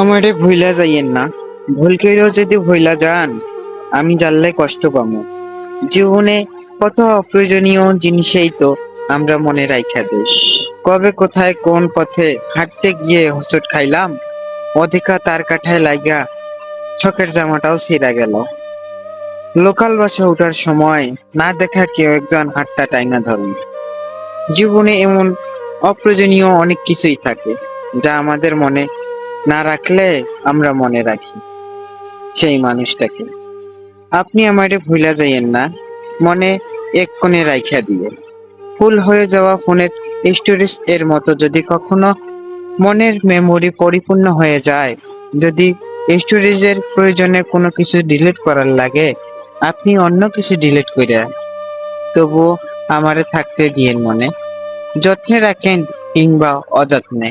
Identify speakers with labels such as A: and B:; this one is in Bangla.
A: আমারে ভুইলা যাইয়েন না। ভুল কইরেও যদি ভুইলা যান, আমি জানলে কষ্ট পামু। জীবনে কত অপ্রয়োজনীয় জিনিসেই তো আমরা মনে রাইখা দেই। কবে কোথায় কোন পথে হাঁটতে গিয়ে হোঁচট খাইলাম, অধিকা তার কাঠায় লাগা ছকের জামাটাও ছিঁড়া গেল। লোকাল বাসে ওঠার সময় না দেখা কেউ একজন হাতটা টাইনা ধরুন। জীবনে এমন অপ্রয়োজনীয় অনেক কিছুই থাকে, যা আমাদের মনে না রাখলে আমরা মনে রাখি সেই মানুষটাকে। আপনি আমারে ভুলা যাইয়েন না, মনে এক কোণে রাইখা দিয়ে। ফুল হয়ে যাওয়া ফোনের স্টোরেজ এর মতো যদি কখনো মনের মেমোরি পরিপূর্ণ হয়ে যায়, যদি স্টোরেজের প্রয়োজনে কোনো কিছু ডিলিট করার লাগে, আপনি অন্য কিছু ডিলিট করে তবুও আমারে থাকতে দিয়েন মনে। যত্নে রাখেন কিংবা অযত্নে,